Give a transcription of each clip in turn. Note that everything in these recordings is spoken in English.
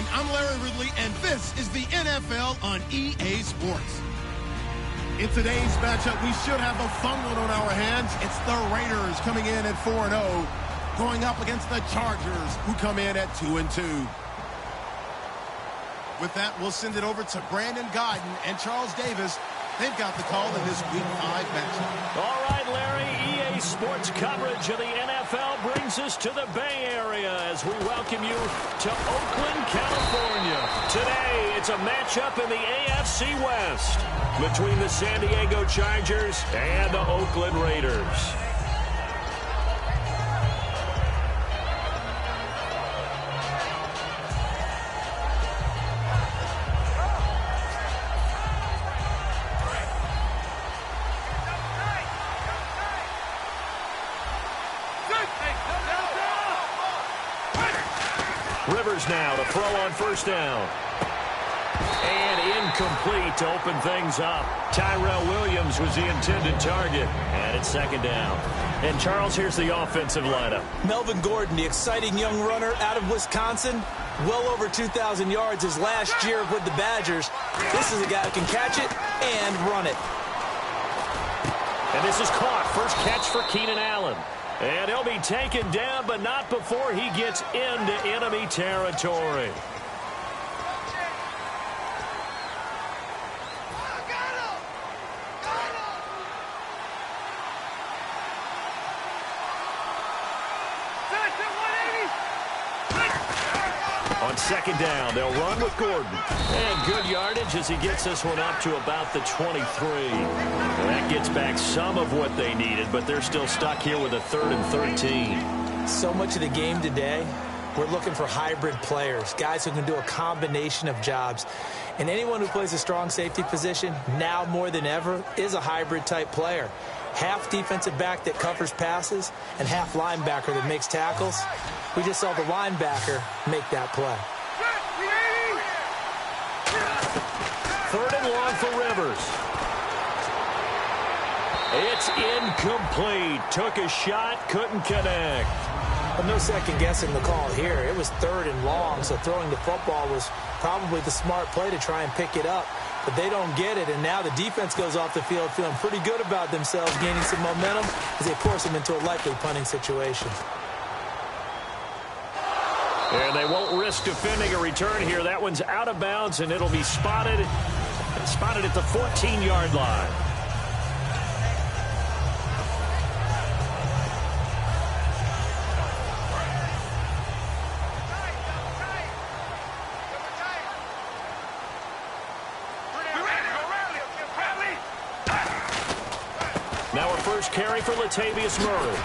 everyone. I'm Larry Ridley, and this is the NFL on EA Sports. In today's matchup, we should have a fun one on our hands. It's the Raiders coming in at 4-0, going up against the Chargers, who come in at 2-2. With that, we'll send it over to Brandon Guyton and Charles Davis. They've got the call in this Week 5 matchup. All right, Larry, EA Sports coverage of the NFL brings us to the Bay Area as we welcome you to Oakland, California. Today, it's a matchup in the AFC West between the San Diego Chargers and the Oakland Raiders. Rivers now to throw on first down. And incomplete to open things up. Tyrell Williams was the intended target. And it's second down. And Charles, here's the offensive lineup. Melvin Gordon, the exciting young runner out of Wisconsin. Well over 2,000 yards his last year with the Badgers. This is a guy who can catch it and run it. And this is caught. First catch for Keenan Allen. And he'll be taken down, but not before he gets into enemy territory. On second down, they'll run with Gordon. And good yardage as he gets this one up to about the 23. And that gets back some of what they needed, but they're still stuck here with a 3rd and 13. So much of the game today, we're looking for hybrid players, guys who can do a combination of jobs. And anyone who plays a strong safety position, now more than ever, is a hybrid type player. Half defensive back that covers passes and half linebacker that makes tackles. We just saw the linebacker make that play. 3rd and long for Rivers. It's incomplete. Took a shot, couldn't connect. Well, no second guessing the call here. It was 3rd and long, so throwing the football was probably the smart play to try and pick it up. But they don't get it, and now the defense goes off the field feeling pretty good about themselves, gaining some momentum as they force them into a likely punting situation. And they won't risk defending a return here. That one's out of bounds, and it'll be spotted at the 14-yard line. Now a first carry for Latavius Murray.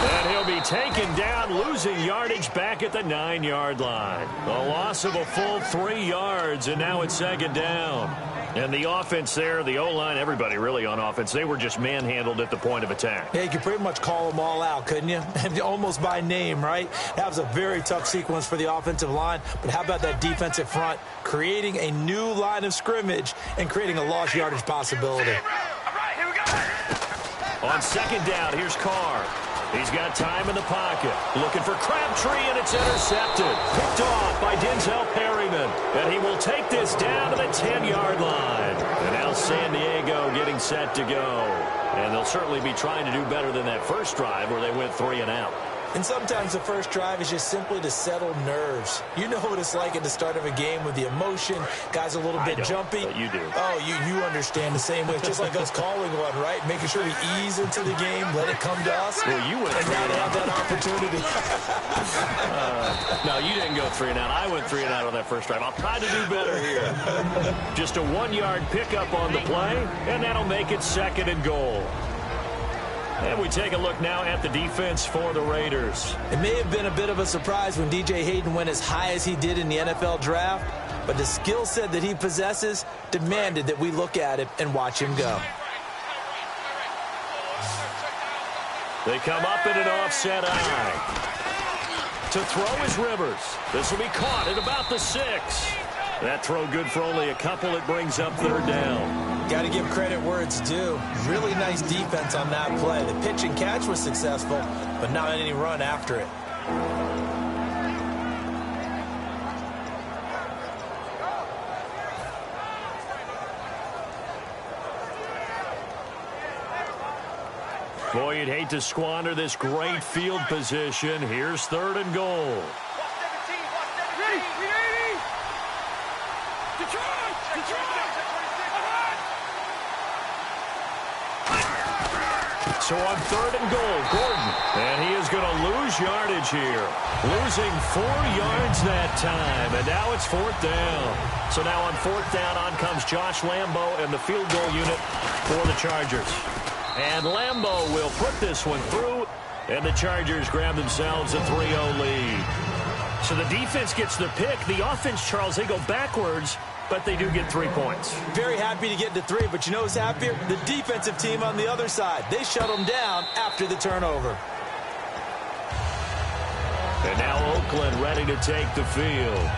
And he'll be taken down, losing yardage back at the 9-yard line. A loss of a full 3 yards, and now it's second down. And the offense there, the O-line, everybody really on offense, they were just manhandled at the point of attack. Yeah, you could pretty much call them all out, couldn't you? Almost by name, right? That was a very tough sequence for the offensive line. But how about that defensive front, creating a new line of scrimmage and creating a lost yardage possibility. On second down, here's Carr. He's got time in the pocket. Looking for Crabtree, and it's intercepted. Picked off by Denzel Perryman. And he will take this down to the 10-yard line. And now San Diego getting set to go. And they'll certainly be trying to do better than that first drive where they went 3 and out. And sometimes the first drive is just simply to settle nerves. You know what it's like at the start of a game with the emotion. Guys a little bit jumpy. But you do. Oh, you understand the same way. It's just like us calling one, right? Making sure we ease into the game, let it come to us. Well, you went and now they have that opportunity. No, you didn't go 3 and out. I went 3 and out on that first drive. I'll try to do better here. Just a 1-yard pickup on the play, and that'll make it 2nd and goal. And we take a look now at the defense for the Raiders. It may have been a bit of a surprise when DJ Hayden went as high as he did in the NFL draft, but the skill set that he possesses demanded that we look at it and watch him go. They come up in an offset eye. To throw is Rivers. This will be caught at about the 6. That throw good for only a couple. It brings up 3rd down. Got to give credit where it's due. Really nice defense on that play. The pitch and catch was successful, but not any run after it. Boy, you'd hate to squander this great field position. Here's 3rd and goal. So on 3rd and goal, Gordon. And he is going to lose yardage here. Losing 4 yards that time. And now it's 4th down. So now on 4th down, on comes Josh Lambo and the field goal unit for the Chargers. And Lambo will put this one through. And the Chargers grab themselves a 3-0 lead. So the defense gets the pick. The offense, Charles, they go backwards, but they do get 3 points. Very happy to get to 3, but you know who's happier? The defensive team on the other side. They shut them down after the turnover. And now Oakland ready to take the field.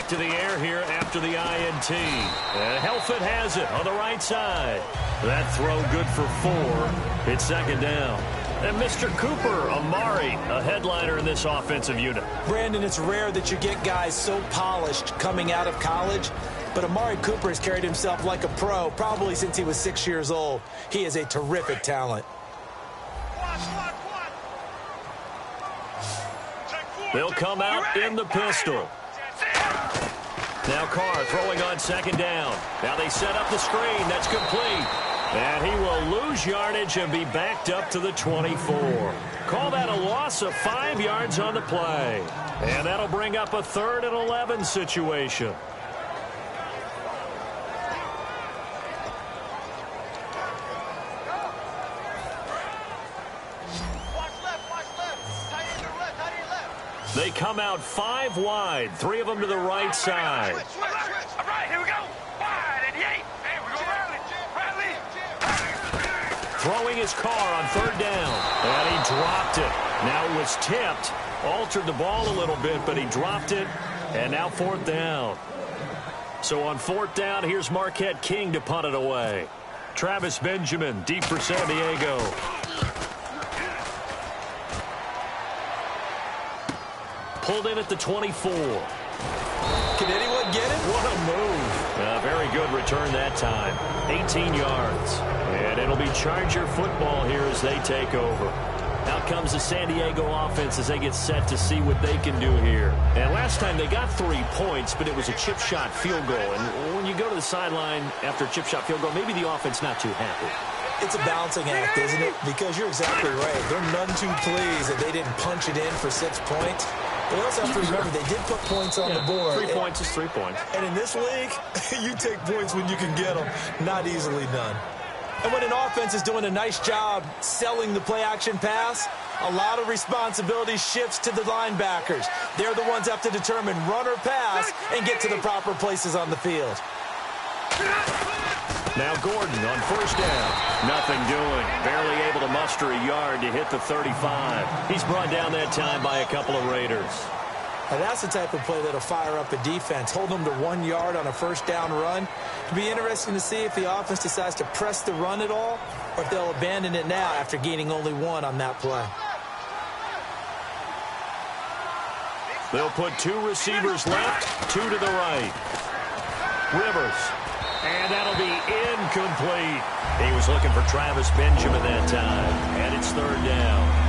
To the air here after the INT. And Helfet has it on the right side. That throw good for 4. It's 2nd down. And Mr. Cooper, Amari, a headliner in this offensive unit. Brandon, it's rare that you get guys so polished coming out of college, but Amari Cooper has carried himself like a pro probably since he was 6 years old. He is a terrific talent. They'll come out in the pistol. Now Carr throwing on 2nd down. Now they set up the screen. That's complete. And he will lose yardage and be backed up to the 24. Call that a loss of 5 yards on the play. And that'll bring up a 3rd and 11 situation. They come out 5 wide, 3 of them to the right side. All right, here we go. Wide and 8. Hey, we go rally. Throwing his car on 3rd down. And he dropped it. Now it was tipped. Altered the ball a little bit, but he dropped it. And now 4th down. So on 4th down, here's Marquette King to punt it away. Travis Benjamin, deep for San Diego. Pulled in at the 24. Can anyone get it? What a move. Very good return that time. 18 yards. And it'll be Charger football here as they take over. Out comes the San Diego offense as they get set to see what they can do here. And last time they got 3 points, but it was a chip shot field goal. And when you go to the sideline after a chip shot field goal, maybe the offense not too happy. It's a balancing act, isn't it? Because you're exactly right. They're none too pleased that they didn't punch it in for 6 points. But we also have to remember they did put points on the board. 3 points is 3 points. And in this league, you take points when you can get them. Not easily done. And when an offense is doing a nice job selling the play-action pass, a lot of responsibility shifts to the linebackers. They're the ones that have to determine run or pass and get to the proper places on the field. Now Gordon on 1st down. Nothing doing. Barely able to muster a yard to hit the 35. He's brought down that time by a couple of Raiders. Now that's the type of play that'll fire up a defense. Hold them to 1 yard on a 1st down run. It'll be interesting to see if the offense decides to press the run at all or if they'll abandon it now after gaining only 1 on that play. They'll put 2 receivers left, 2 to the right. Rivers. And that'll be incomplete. He was looking for Travis Benjamin that time. And it's 3rd down.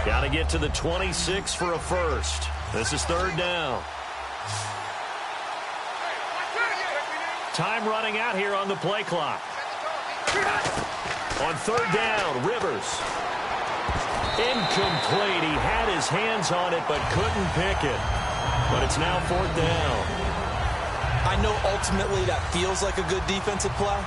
Got to get to the 26 for a first. This is 3rd down. Time running out here on the play clock. On 3rd down, Rivers. Incomplete. He had his hands on it but couldn't pick it. But it's now 4th down. I know ultimately that feels like a good defensive play,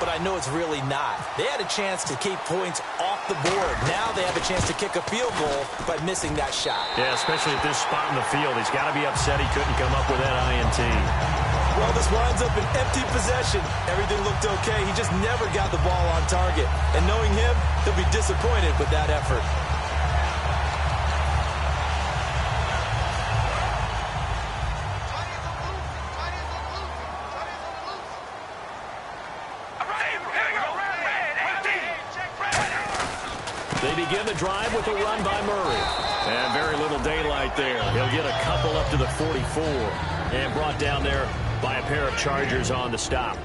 but I know it's really not. They had a chance to keep points off the board. Now they have a chance to kick a field goal by missing that shot. Yeah, especially at this spot in the field. He's got to be upset he couldn't come up with that INT. Well, this winds up an empty possession. Everything looked okay. He just never got the ball on target. And knowing him, he'll be disappointed with that effort. They begin the drive with a run by Murray. And very little daylight there. He'll get a couple up to the 44. And brought down there by a pair of Chargers on the stop.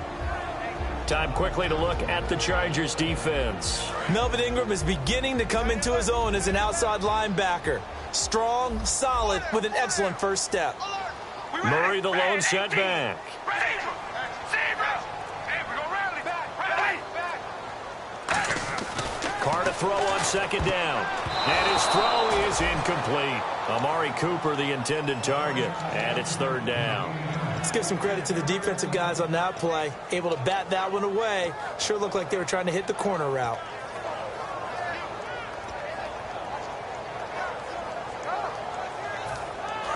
Time quickly to look at the Chargers defense. Melvin Ingram is beginning to come into his own as an outside linebacker. Strong, solid, with an excellent first step. Murray the lone setback. Carr to throw on second down. And his throw is incomplete. Amari Cooper the intended target. And it's third down. Let's give some credit to the defensive guys on that play. Able to bat that one away. Sure looked like they were trying to hit the corner route.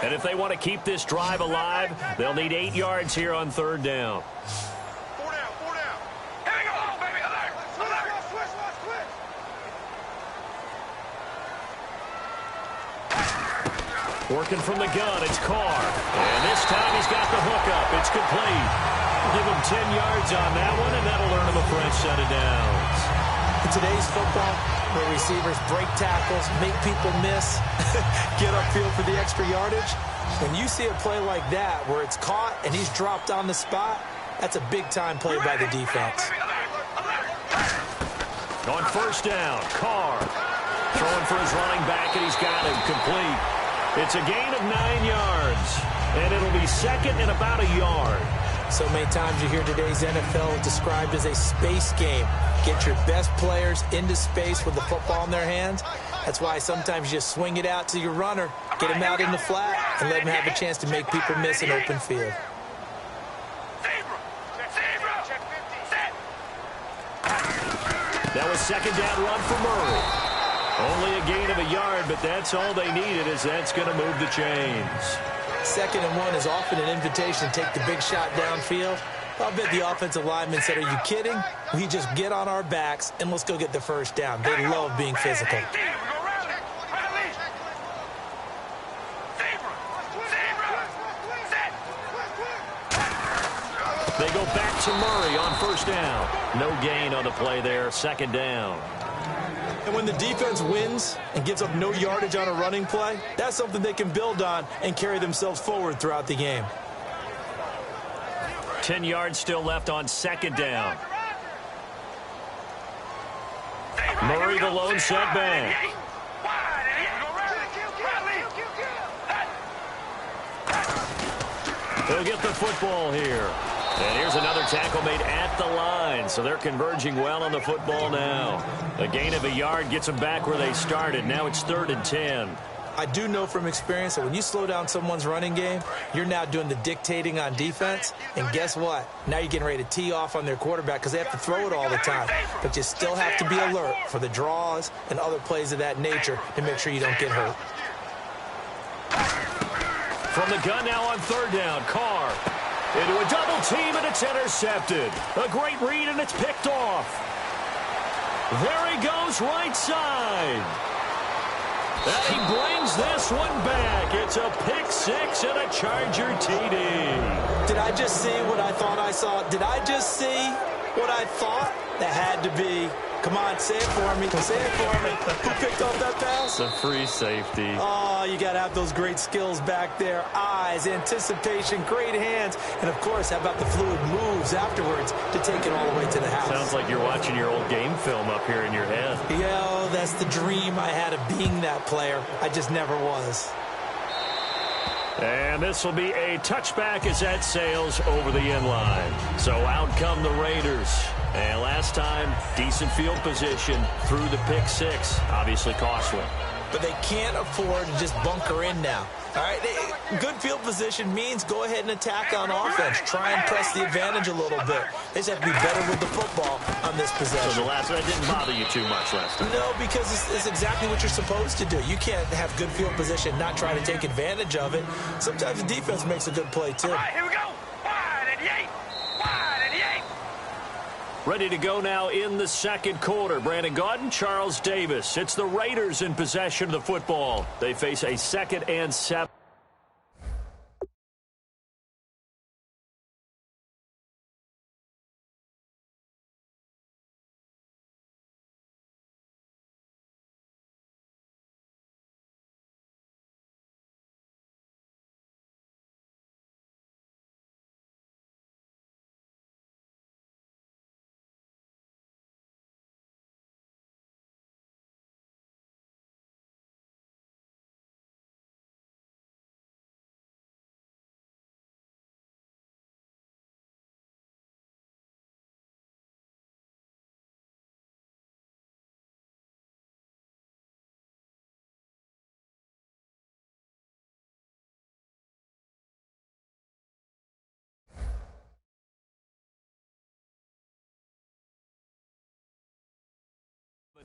And if they want to keep this drive alive, they'll need 8 yards here on third down. Working from the gun, it's Carr. And this time he's got the hook up. It's complete. Give him 10 yards on that one, and that'll earn him a fresh set of downs. In today's football, where receivers break tackles, make people miss, get upfield for the extra yardage, when you see a play like that where it's caught and he's dropped on the spot, that's a big-time play by the defense. On first down, Carr throwing for his running back, and he's got him complete. It's a gain of 9 yards, and it'll be second and about a yard. So many times you hear today's NFL described as a space game. Get your best players into space with the football in their hands. That's why sometimes you just swing it out to your runner, get him out in the flat, and let him have a chance to make people miss an open field. That was second down run for Murray. Only a gain of a yard, but that's all they needed, as that's going to move the chains. 2nd and 1 is often an invitation to take the big shot downfield. I'll bet the offensive lineman said, are you kidding? We just get on our backs and let's go get the first down. They love being physical. They go back to Murray on first down. No gain on the play there, second down. And when the defense wins and gives up no yardage on a running play, that's something they can build on and carry themselves forward throughout the game. 10 yards still left on second down. Murray the lone setback. He'll get the football here. And here's another tackle made at the line, so they're converging well on the football now. A gain of a yard gets them back where they started. Now it's 3rd and 10. I do know from experience that when you slow down someone's running game, you're now doing the dictating on defense. And guess what? Now you're getting ready to tee off on their quarterback because they have to throw it all the time. But you still have to be alert for the draws and other plays of that nature to make sure you don't get hurt. From the gun now on third down, Carr. Into a double team, and it's intercepted. A great read, and it's picked off. There he goes, right side. And he brings this one back. It's a pick six and a Charger TD. Did I just see what I thought I saw? Did I just see what I thought? That had to be. Come on, say it for me. Say it for me. Who picked off that pass? It's a free safety. Oh, you got to have those great skills back there. Eyes, anticipation, great hands. And, of course, how about the fluid moves afterwards to take it all the way to the house? Sounds like you're watching your old game film up here in your head. Yeah, that's the dream I had of being that player. I just never was. And this will be a touchback as that sails over the end line. So out come the Raiders. And last time, decent field position through the pick six. Obviously costly. But they can't afford to just bunker in now. All right, good field position means go ahead and attack on offense. Try and press the advantage a little bit. They just have to be better with the football on this possession. So that didn't bother you too much last time? No, because it's exactly what you're supposed to do. You can't have good field position, not try to take advantage of it. Sometimes the defense makes a good play, too. All right, here we go. Wide and yay. Wide and yay. Ready to go now in the second quarter. Brandon Gaudin, Charles Davis. It's the Raiders in possession of the football. They face a 2nd and 7.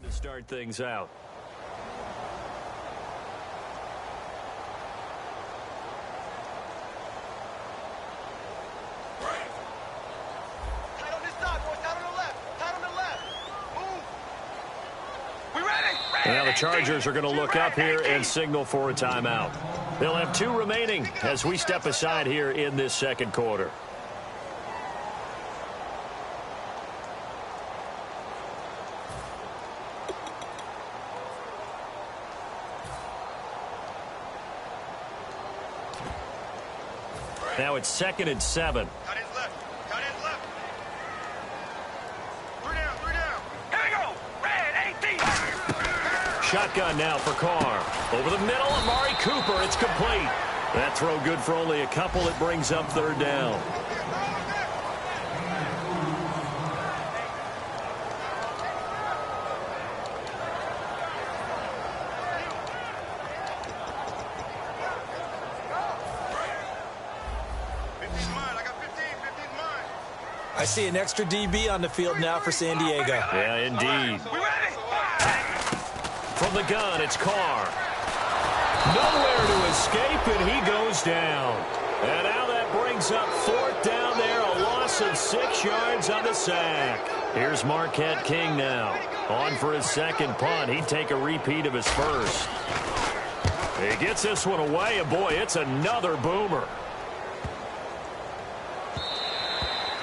To start things out. Tight on this side, boys. Tight on the left. Tight on the left. Move. We ready? Now the Chargers are going to look up here and signal for a timeout. They'll have 2 remaining as we step aside here in this second quarter. Now it's 2nd and 7. Cut his left. Cut his left. 3 down. 3 down. Here we go. Red 18. Shotgun now for Carr. Over the middle, Amari Cooper. It's complete. That throw good for only a couple. It brings up 3rd down. I see an extra DB on the field now for San Diego. Yeah, indeed. We ready? From the gun, it's Carr. Nowhere to escape, and he goes down. And now that brings up 4th down there, a loss of 6 yards on the sack. Here's Marquette King now. On for his 2nd punt. He'd take a repeat of his first. He gets this one away, and boy, it's another boomer.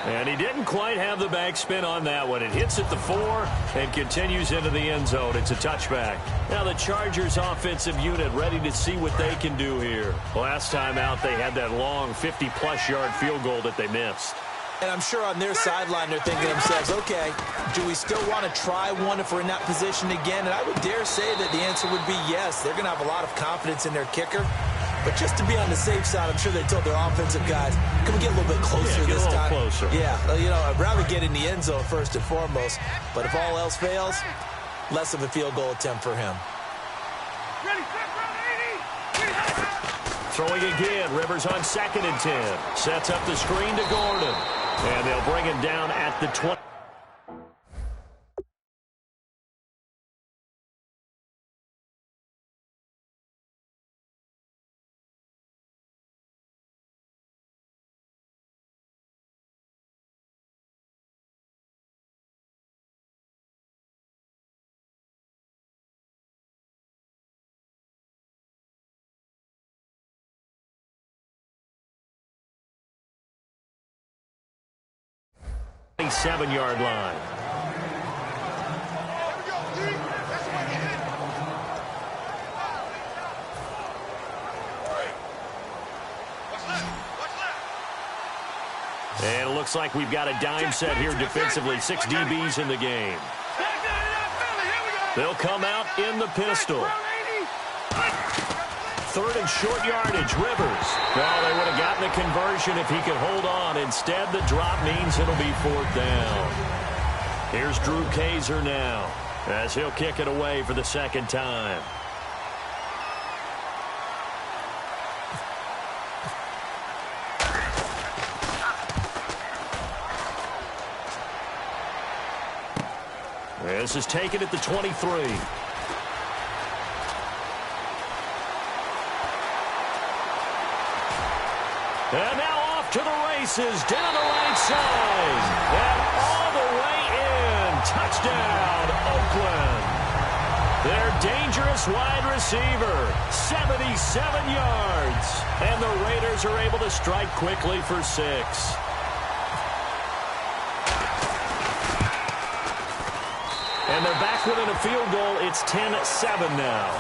And he didn't quite have the backspin on that one. It hits at the 4 and continues into the end zone. It's a touchback. Now the Chargers offensive unit ready to see what they can do here. Last time out, they had that long 50-plus yard field goal that they missed. And I'm sure on their sideline they're thinking to themselves, okay, do we still want to try one if we're in that position again? And I would dare say that the answer would be yes. They're going to have a lot of confidence in their kicker. But just to be on the safe side, I'm sure they told their offensive guys, can we get a little bit closer this time? Closer. Yeah, you know, I'd rather get in the end zone first and foremost. But if all else fails, less of a field goal attempt for him. Ready, set, 80. Throwing again, Rivers on 2nd and 10. Sets up the screen to Gordon. And they'll bring him down at the 20. Seven-yard line. And it looks like we've got a dime set here defensively. 6 DBs in the game. They'll come out in the pistol. 3rd and short yardage, Rivers. Well, they would have gotten the conversion if he could hold on. Instead, the drop means it'll be 4th down. Here's Drew Kaiser now as he'll kick it away for the 2nd time. This is taken at the 23. And now off to the races, down the right side. And all the way in. Touchdown, Oakland. Their dangerous wide receiver, 77 yards. And the Raiders are able to strike quickly for 6. And they're back within a field goal. It's 10-7 now.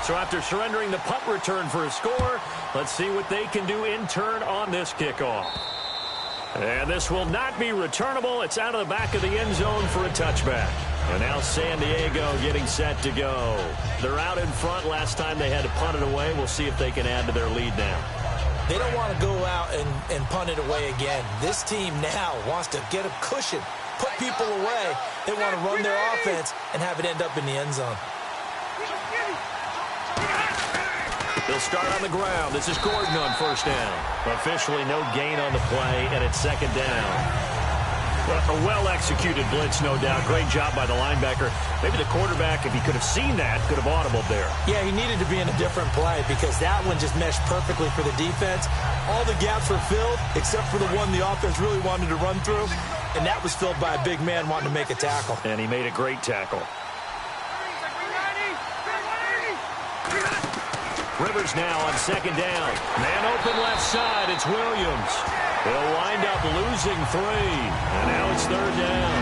So after surrendering the punt return for a score, let's see what they can do in turn on this kickoff. And this will not be returnable. It's out of the back of the end zone for a touchback. And now San Diego getting set to go. They're out in front. Last time they had to punt it away. We'll see if they can add to their lead now. They don't want to go out and punt it away again. This team now wants to get a cushion, put people away. They want to run their offense and have it end up in the end zone. They'll start on the ground. This is Gordon on first down. Officially no gain on the play, and it's second down. A well-executed blitz, no doubt. Great job by the linebacker. Maybe the quarterback, if he could have seen that, could have audibled there. Yeah, he needed to be in a different play because that one just meshed perfectly for the defense. All the gaps were filled except for the one the offense really wanted to run through, and that was filled by a big man wanting to make a tackle. And he made a great tackle. Rivers now on second down. Man open left side. It's Williams. They'll wind up losing 3. And now it's third down.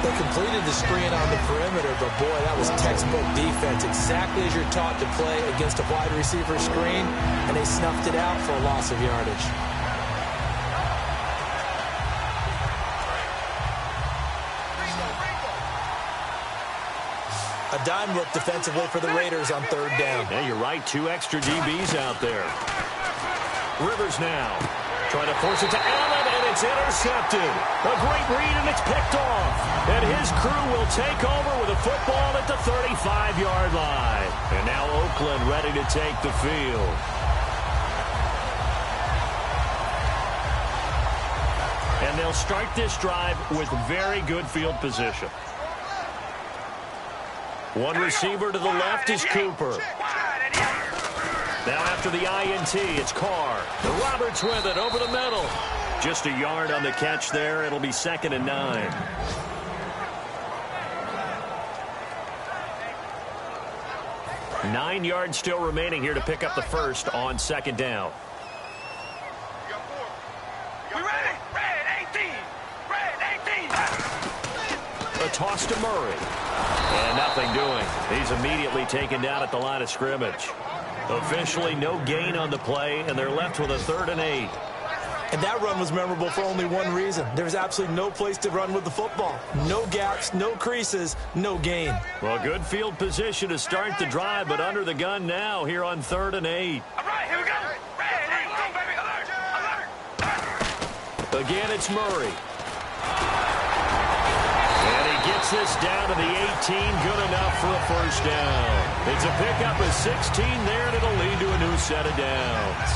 They completed the screen on the perimeter, but boy, that was textbook defense. Exactly as you're taught to play against a wide receiver screen, and they snuffed it out for a loss of yardage. A dime look defensively for the Raiders on third down. Yeah, you're right. 2 extra DBs out there. Rivers now trying to force it to Allen, and it's intercepted. A great read, and it's picked off. And his crew will take over with a football at the 35-yard line. And now Oakland ready to take the field. And they'll start this drive with very good field position. One receiver to the left is Cooper. Now after the INT, it's Carr. Roberts with it over the middle. Just a yard on the catch there. It'll be 2nd and 9. Nine yards still remaining here to pick up the first on second down. A toss to Murray. And nothing doing. He's immediately taken down at the line of scrimmage. Officially no gain on the play, and they're left with a 3rd and 8. And that run was memorable for only one reason. There was absolutely no place to run with the football. No gaps, no creases, no gain. Well, good field position to start the drive, but under the gun now here on 3rd and 8. All right, here we go. Go, baby. Alert. Again, it's Murray. Gets this down to the 18, good enough for a first down. It's a pickup of 16 there, and it'll lead to a new set of downs.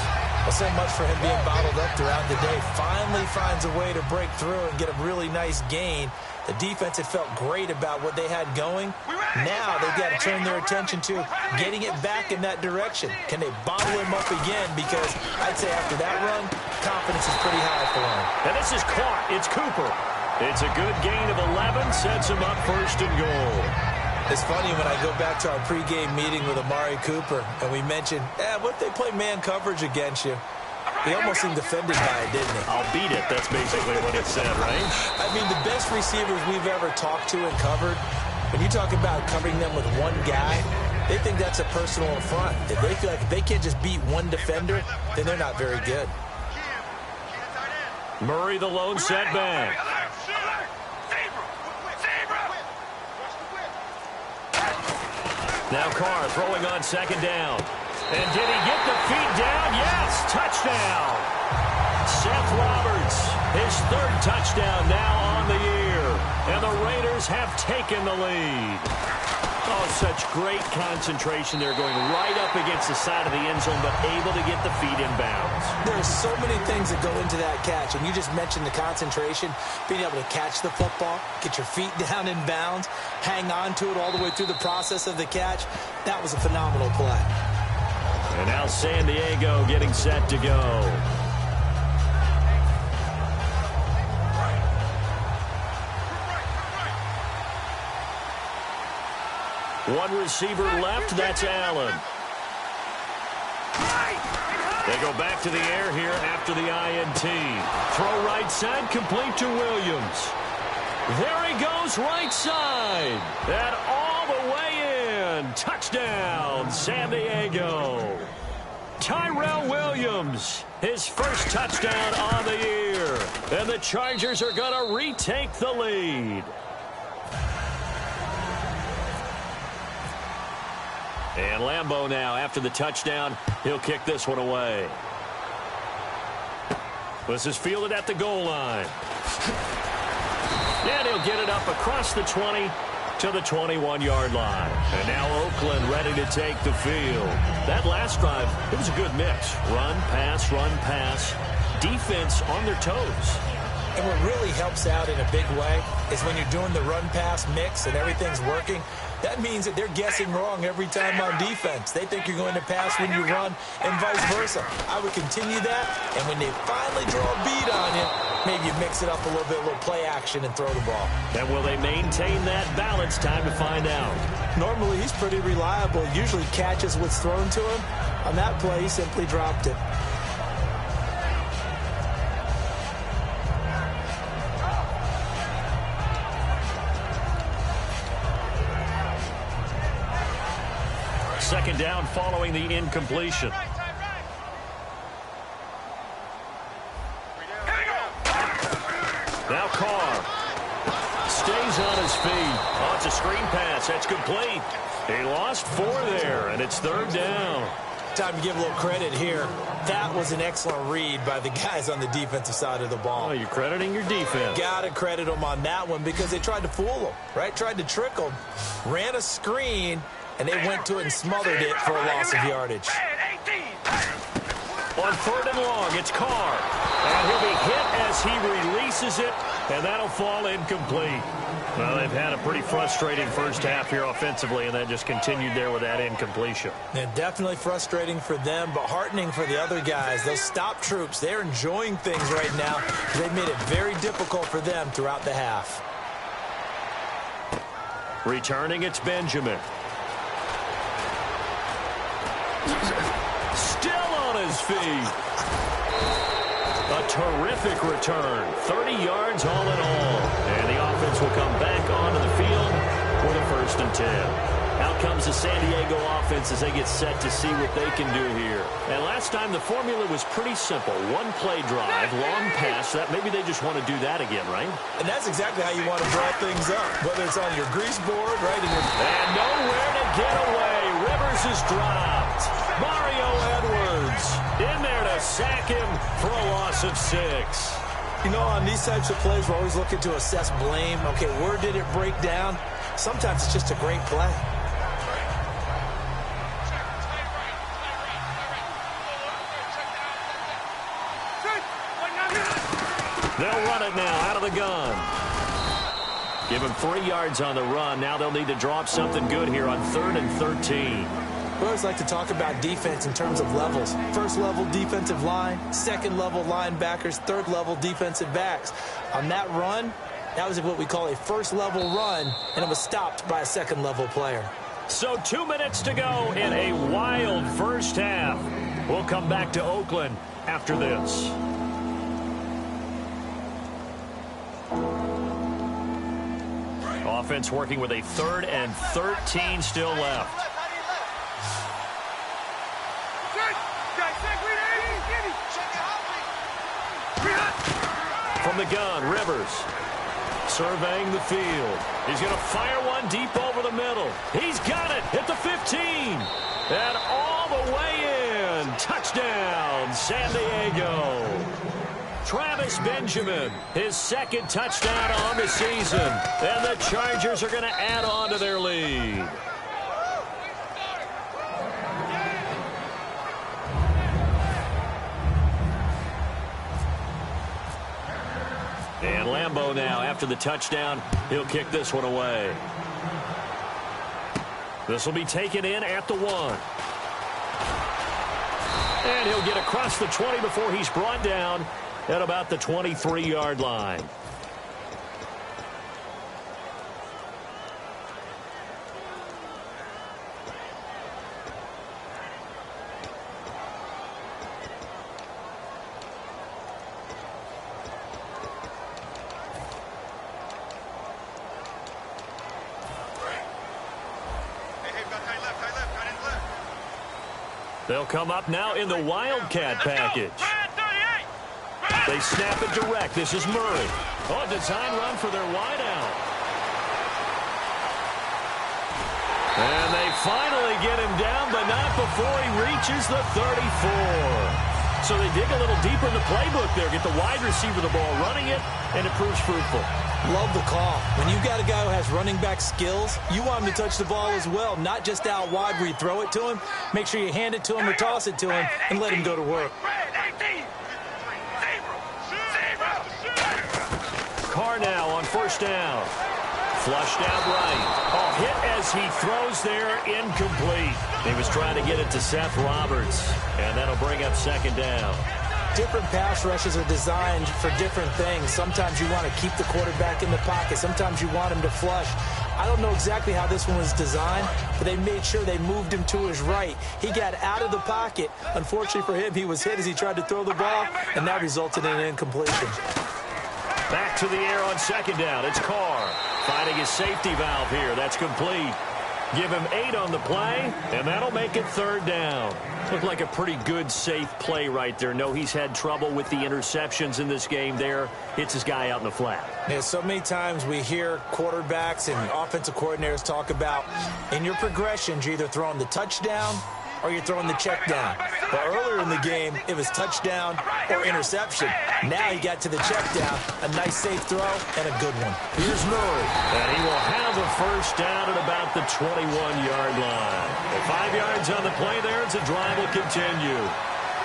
Well, so much for him being bottled up throughout the day. Finally finds a way to break through and get a really nice gain. The defense had felt great about what they had going. Now they've got to turn their attention to getting it back in that direction. Can they bottle him up again? Because I'd say after that run, confidence is pretty high for him. And this is caught. It's Cooper. It's a good gain of 11, sets him up 1st and goal. It's funny when I go back to our pregame meeting with Amari Cooper, and we mentioned, what if they play man coverage against you? He almost seemed offended by it, didn't he? I'll beat it. That's basically what it said, right? I mean, the best receivers we've ever talked to and covered, when you talk about covering them with one guy, they think that's a personal affront. If they feel like if they can't just beat one defender, then they're not very good. Murray, the lone setback. Now Carr throwing on second down. And did he get the feet down? Yes, touchdown. Seth Roberts, his 3rd touchdown now on the year. And the Raiders have taken the lead. Oh, such great concentration there, going right up against the side of the end zone, but able to get the feet in bounds. There are so many things that go into that catch, and you just mentioned the concentration, being able to catch the football, get your feet down in bounds, hang on to it all the way through the process of the catch. That was a phenomenal play. And now San Diego getting set to go. One receiver left, that's Allen. They go back to the air here after the INT. Throw right side, complete to Williams. There he goes, right side. And all the way in. Touchdown, San Diego. Tyrell Williams, his first touchdown on the year. And the Chargers are going to retake the lead. And Lambeau now, after the touchdown, he'll kick this one away. This is fielded at the goal line. And he'll get it up across the 20 to the 21-yard line. And now Oakland ready to take the field. That last drive, it was a good mix. Run, pass, defense on their toes. And what really helps out in a big way is when you're doing the run-pass mix and everything's working, that means that they're guessing wrong every time on defense. They think you're going to pass when you run and vice versa. I would continue that, and when they finally draw a beat on you, maybe you mix it up a little bit, a little play action and throw the ball. And will they maintain that balance? Time to find out. Normally, he's pretty reliable. Usually catches what's thrown to him. On that play, he simply dropped it. Second down following the incompletion. Now Carr stays on his feet. Oh, it's a screen pass. That's complete. He lost 4 there, and it's third down. Time to give a little credit here. That was an excellent read by the guys on the defensive side of the ball. Oh, you're crediting your defense. Got to credit them on that one because they tried to fool them, right? Tried to trick them, ran a screen, and they went to it and smothered it for a loss of yardage. On third and long, it's Carr. And he'll be hit as he releases it, and that'll fall incomplete. Well, they've had a pretty frustrating first half here offensively, and that just continued there with that incompletion. And definitely frustrating for them, but heartening for the other guys. Those stop troops, they're enjoying things right now. They've made it very difficult for them throughout the half. Returning, it's Benjamin. Still on his feet. A terrific return. 30 yards all in all. And the offense will come back onto the field with a 1st and 10. Out comes the San Diego offense as they get set to see what they can do here. And last time the formula was pretty simple. One play drive, long pass. That maybe they just want to do that again, right? And that's exactly how you want to draw things up. Whether it's on your grease board, right? And nowhere to get away. Rivers is dropped. Mario Edwards in there to sack him for a loss of 6. You know, on these types of plays, we're always looking to assess blame. Okay, where did it break down? Sometimes it's just a great play. They'll run it now out of the gun. Give them 3 yards on the run. Now they'll need to draw up something good here on 3rd and 13. We always like to talk about defense in terms of levels. First level defensive line, second level linebackers, third level defensive backs. On that run, that was what we call a first level run, and it was stopped by a second level player. So 2 minutes to go in a wild first half. We'll come back to Oakland after this. Offense working with a 3rd and 13 still left. From the gun, Rivers surveying the field. He's going to fire one deep over the middle. He's got it at the 15. And all the way in. Touchdown, San Diego. Travis Benjamin, his second touchdown on the season. And the Chargers are going to add on to their lead. And Lambeau now, after the touchdown, he'll kick this one away. This will be taken in at the 1. And he'll get across the 20 before he's brought down at about the 23-yard line. They'll come up now in the Wildcat package. They snap it direct. This is Murray. Oh, design run for their wideout. And they finally get him down, but not before he reaches the 34. So they dig a little deeper in the playbook there. Get the wide receiver the ball, running it, and it proves fruitful. Love the call. When you've got a guy who has running back skills, you want him to touch the ball as well, not just out wide where you throw it to him. Make sure you hand it to him or toss it to him and let him go to work. Carr now on first down. Flushed out right. Oh, hit as he throws there, incomplete. He was trying to get it to Seth Roberts, and that'll bring up second down. Different pass rushes are designed for different things. Sometimes you want to keep the quarterback in the pocket. Sometimes you want him to flush. I don't know exactly how this one was designed, but they made sure they moved him to his right. He got out of the pocket. Unfortunately for him, he was hit as he tried to throw the ball, and that resulted in an incompletion. Back to the air on second down. It's Carr finding his safety valve here. That's complete. Give him 8 on the play, and that'll make it third down. Looked like a pretty good, safe play right there. No, he's had trouble with the interceptions in this game there. Hits his guy out in the flat. Yeah, so many times we hear quarterbacks and offensive coordinators talk about in your progressions, you're either throwing the touchdown or you're throwing the check down. But earlier in the game, it was touchdown or interception. Now he got to the check down, a nice safe throw, and a good one. Here's Murray, and he will have a first down at about the 21-yard line. With 5 yards on the play there, the drive will continue.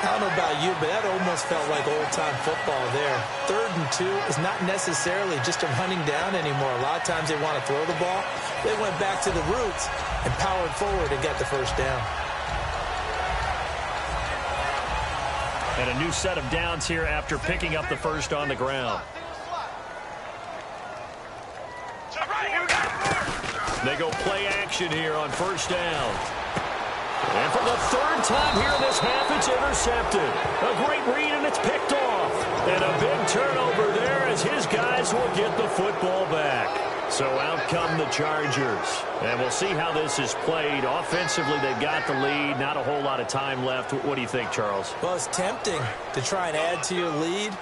I don't know about you, but that almost felt like old-time football there. 3rd and 2 is not necessarily just a running down anymore. A lot of times they want to throw the ball. They went back to the roots and powered forward and got the first down. And a new set of downs here after picking up the first on the ground. They go play action here on first down. And for the 3rd time here in this half, it's intercepted. A great read, and it's picked off. And a big turnover there as his guys will get the football back. So out come the Chargers. And we'll see how this is played. Offensively, they've got the lead. Not a whole lot of time left. What do you think, Charles? Well, it's tempting to try and add to your lead,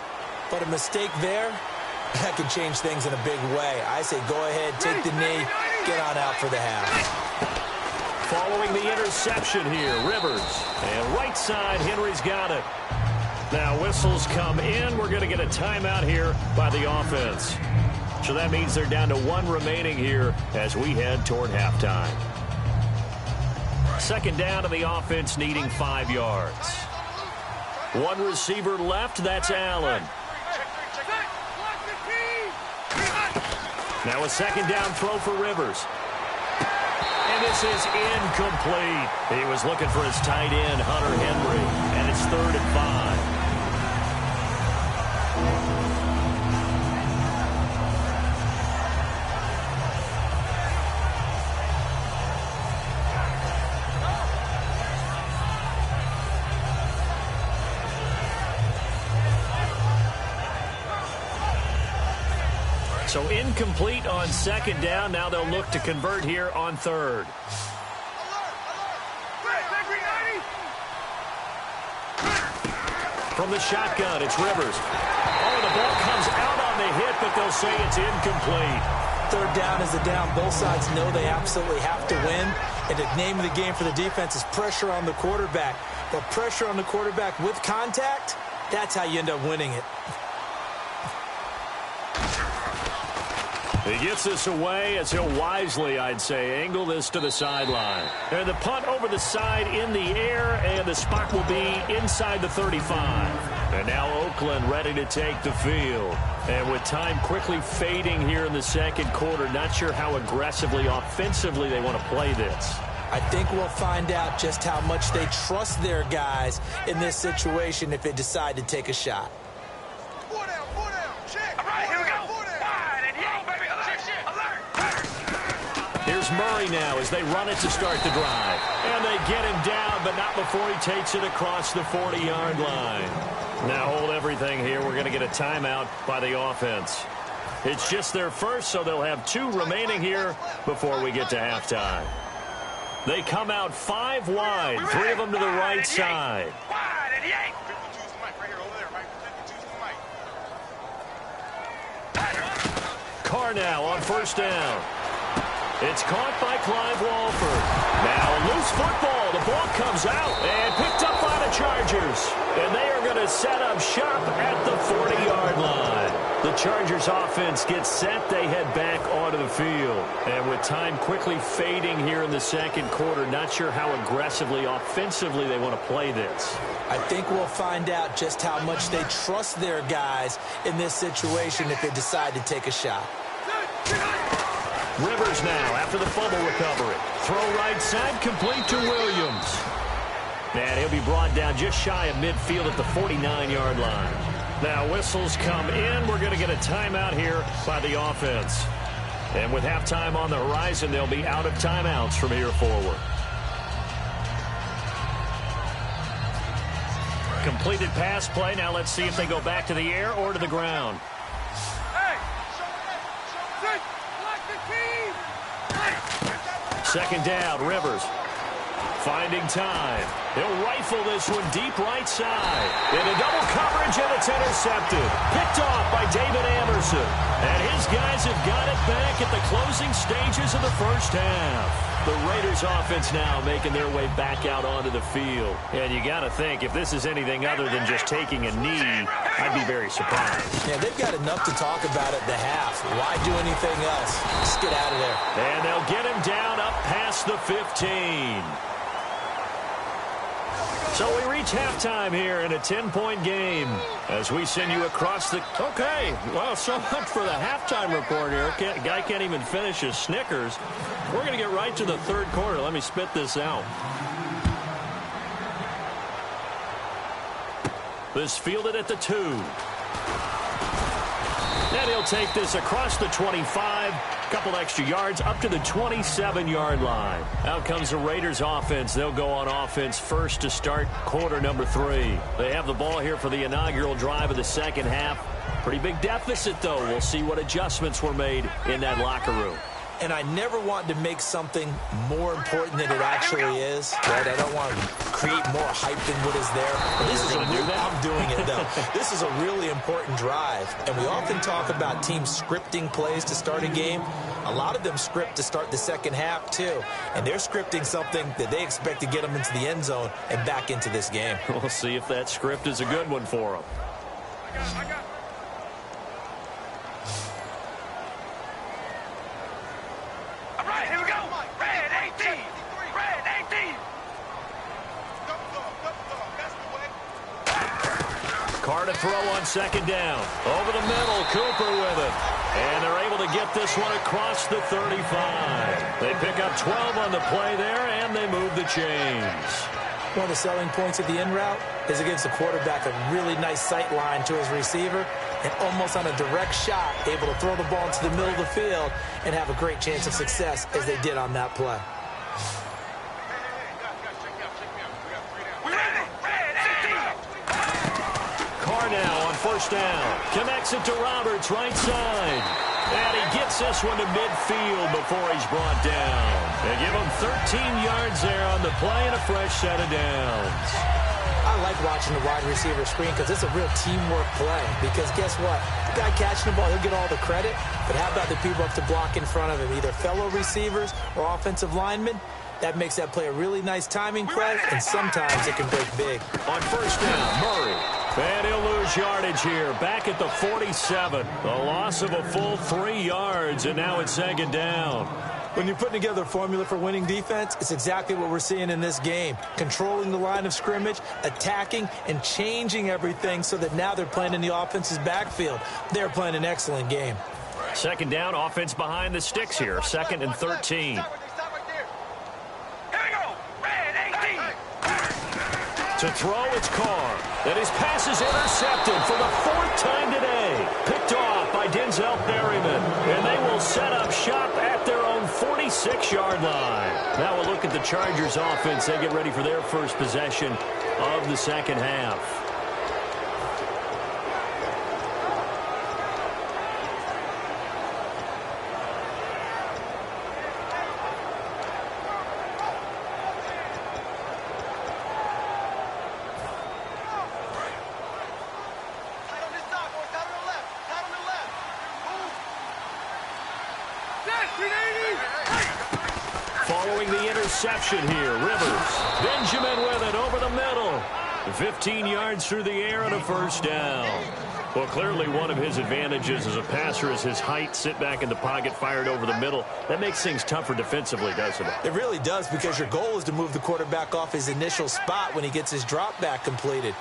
but a mistake there, that can change things in a big way. I say go ahead, take the knee, get on out for the half. Following the interception here, Rivers. And right side, Henry's got it. Now whistles come in. We're going to get a timeout here by the offense. So that means they're down to 1 remaining here as we head toward halftime. Second down to the offense, needing 5 yards. 1 receiver left, that's Allen. Now a second down throw for Rivers. And this is incomplete. He was looking for his tight end, Hunter Henry. And it's 3rd and 5. So incomplete on second down. Now they'll look to convert here on 3rd. From the shotgun, it's Rivers. Oh, the ball comes out on the hit, but they'll say it's incomplete. 3rd down is a down. Both sides know they absolutely have to win. And the name of the game for the defense is pressure on the quarterback. But pressure on the quarterback with contact, that's how you end up winning it. He gets this away as he'll wisely, I'd say, angle this to the sideline. And the punt over the side in the air, and the spot will be inside the 35. And now Oakland ready to take the field. And with time quickly fading here in the second quarter, not sure how aggressively, offensively they want to play this. I think we'll find out just how much they trust their guys in this situation if they decide to take a shot. Four down, check. All right, here we go. Wide and yell, baby. Alert. Here's Murray now as they run it to start the drive. And they get him down, but not before he takes it across the 40-yard line. Now hold everything here. We're going to get a timeout by the offense. It's just their first, so they'll have 2 remaining here before we get to halftime. They come out 5 wide, 3 of them to the right side. Wide and yank. Carr now on first down. It's caught by Clive Walford. Now a loose football. The ball comes out and picked up by the Chargers. And they are going to set up shop at the 40-yard line. The Chargers offense gets set. They head back onto the field. And with time quickly fading here in the second quarter, not sure how aggressively, offensively they want to play this. I think we'll find out just how much they trust their guys in this situation if they decide to take a shot. Rivers now after the fumble recovery. Throw right side, complete to Williams. And he'll be brought down just shy of midfield at the 49-yard line. Now whistles come in. We're going to get a timeout here by the offense. And with halftime on the horizon, they'll be out of timeouts from here forward. Completed pass play. Now let's see if they go back to the air or to the ground. Second down, Rivers. Finding time. He'll rifle this one deep right side. Into double coverage, and it's intercepted. Picked off by David Anderson. And his guys have got it back at the closing stages of the first half. The Raiders offense now making their way back out onto the field. And you got to think, if this is anything other than just taking a knee, I'd be very surprised. Yeah, they've got enough to talk about at the half. Why do anything else? Just get out of there. And they'll get him down up past the 15. So we reach halftime here in a 10-point game as we send you across the... Okay, well, so much for the halftime report here. Guy can't even finish his Snickers. We're going to get right to the third quarter. Let me spit this out. This fielded at the 2. And he'll take this across the 25. Couple extra yards up to the 27-yard line. Out comes the Raiders offense. They'll go on offense first to start quarter number 3. They have the ball here for the inaugural drive of the second half. Pretty big deficit, though. We'll see what adjustments were made in that locker room. And I never want to make something more important than it actually is. Right? I don't want to create more hype than what is there. But this is I'm doing it, though. This is a really important drive. And we often talk about teams scripting plays to start a game. A lot of them script to start the second half, too. And they're scripting something that they expect to get them into the end zone and back into this game. We'll see if that script is a good one for them. I got Carr to throw on second down. Over the middle, Cooper with it. And they're able to get this one across the 35. They pick up 12 on the play there, and they move the chains. One of the selling points of the in route is it gives the quarterback a really nice sight line to his receiver, and almost on a direct shot, able to throw the ball into the middle of the field and have a great chance of success as they did on that play. Now on first down. Connects it to Roberts, right side. And he gets this one to midfield before he's brought down. They give him 13 yards there on the play and a fresh set of downs. I like watching the wide receiver screen because it's a real teamwork play. Because guess what? The guy catching the ball, he'll get all the credit. But how about the people up to block in front of him, either fellow receivers or offensive linemen? That makes that play a really nice timing play, and sometimes it can break big. On first down, Murray. And he'll lose lose yardage here. Back at the 47. A loss of a full 3 yards, and now it's second down. When you're putting together a formula for winning defense, it's exactly what we're seeing in this game. Controlling the line of scrimmage, attacking, and changing everything so that now they're playing in the offense's backfield. They're playing an excellent game. Second down, offense behind the sticks here. 2nd and 13. Stop right there. Here we go. Red 18. To throw, it's Carr. And his pass is intercepted for the 4th time today. Picked off by Denzel Perryman. And they will set up shop at their own 46-yard line. Now we'll look at the Chargers offense. They get ready for their first possession of the second half. Following the interception here, Rivers. Benjamin with it over the middle. 15 yards through the air and a first down. Well, clearly one of his advantages as a passer is his height. Sit back in the pocket, fired over the middle. That makes things tougher defensively, doesn't it? It really does, because your goal is to move the quarterback off his initial spot when he gets his drop back completed.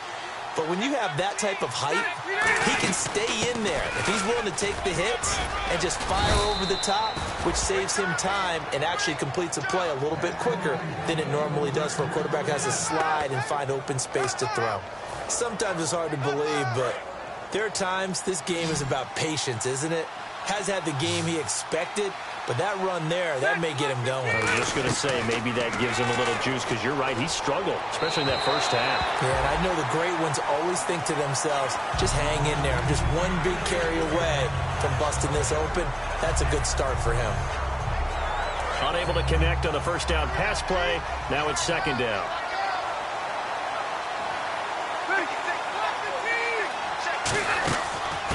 But when you have that type of height, he can stay in there. If he's willing to take the hits and just fire over the top, which saves him time and actually completes a play a little bit quicker than it normally does for a quarterback who has to slide and find open space to throw. Sometimes it's hard to believe, but there are times this game is about patience, isn't it? Has had the game he expected, but that run there, that may get him going. I was just going to say, maybe that gives him a little juice, because you're right, he struggled, especially in that first half. Yeah, and I know the great ones always think to themselves, just hang in there. I'm just one big carry away from busting this open. That's a good start for him. Unable to connect on the first down pass play. Now it's second down.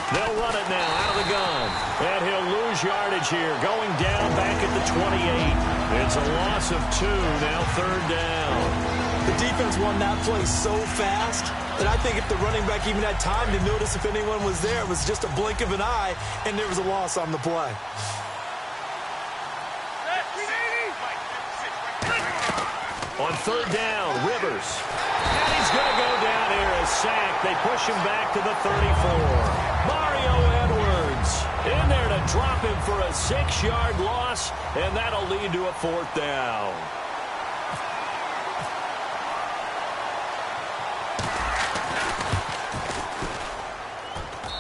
They'll run it now out of the gun. And he'll lose yardage here. Going down back at the 28. It's a loss of 2. Now third down. The defense won that play so fast that I think if the running back even had time to notice if anyone was there, it was just a blink of an eye, and there was a loss on the play. On third down, Rivers. And he's going to go down here. A sack. They push him back to the 34. Mario Edwards in there to drop him for a 6-yard loss, and that'll lead to a fourth down.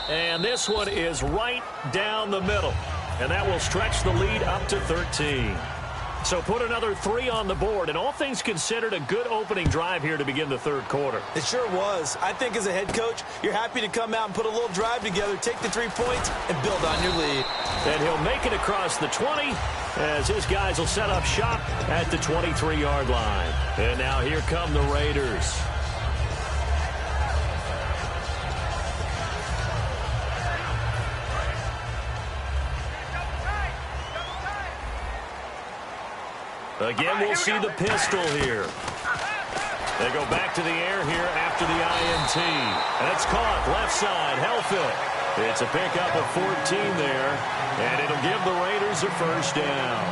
And this one is right down the middle, and that will stretch the lead up to 13. So put another 3 on the board, and all things considered, a good opening drive here to begin the third quarter. It sure was. I think as a head coach, you're happy to come out and put a little drive together, take the 3 points, and build on your lead. And he'll make it across the 20 as his guys will set up shop at the 23-yard line. And now here come the Raiders. Again, we'll see the pistol here. They go back to the air here after the INT. And it's caught left side, Helfitt. It's a pickup of 14 there, and it'll give the Raiders a first down.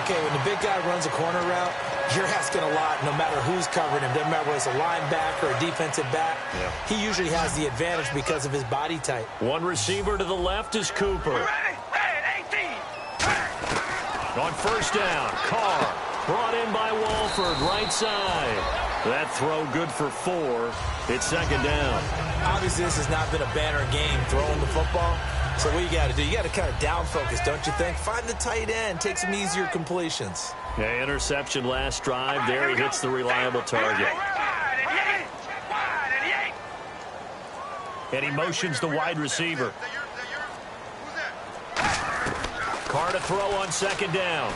Okay, when the big guy runs a corner route, you're asking a lot no matter who's covering him. Doesn't matter whether it's a linebacker or a defensive back. Yeah. He usually has the advantage because of his body type. One receiver to the left is Cooper. On first down, Carr brought in by Walford, right side. That throw good for 4. It's second down. Obviously, this has not been a banner game throwing the football. So what you got to do, you got to kind of down focus, don't you think? Find the tight end, take some easier completions. Yeah, interception last drive. There he hits the reliable target. And he motions the wide receiver. Carr to throw on second down.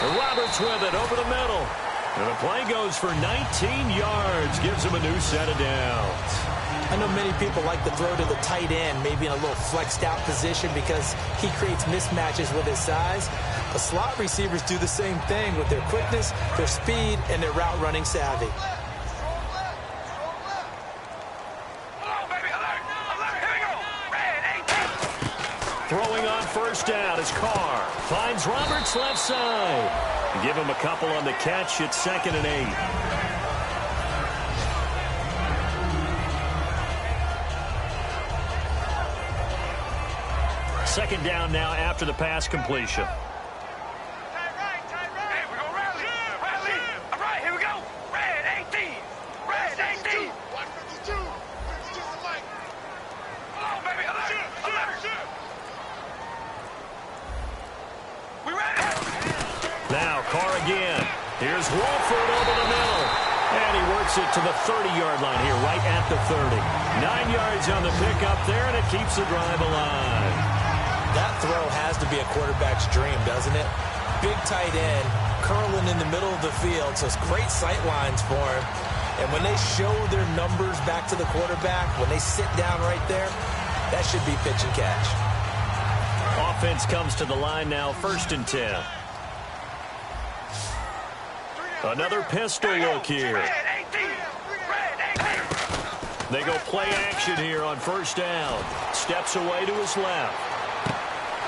And Roberts with it over the middle. And the play goes for 19 yards. Gives him a new set of downs. I know many people like to throw to the tight end, maybe in a little flexed out position because he creates mismatches with his size. But slot receivers do the same thing with their quickness, their speed, and their route running savvy. Throwing on first down is Carr. Finds Roberts left side. Give him a couple on the catch. It's 2nd and 8. Second down now after the pass completion. Hey, we're going to rally. Rally. All right, here we go. Red 18. Red 18. 152. 52 for Mike. Hold on, baby. Alert. Alert. We ready. Now Carr again. Here's Wolford over the middle. And he works it to the 30-yard line here, right at the 30. 9 yards on the pickup there, and it keeps the drive alive. That throw has to be a quarterback's dream, doesn't it? Big tight end, curling in the middle of the field, so it's great sight lines for him. And when they show their numbers back to the quarterback, when they sit down right there, that should be pitch and catch. Offense comes to the line now, 1st and 10. Another pistol look here. Red 18. Red 18. They go play action here on first down. Steps away to his left.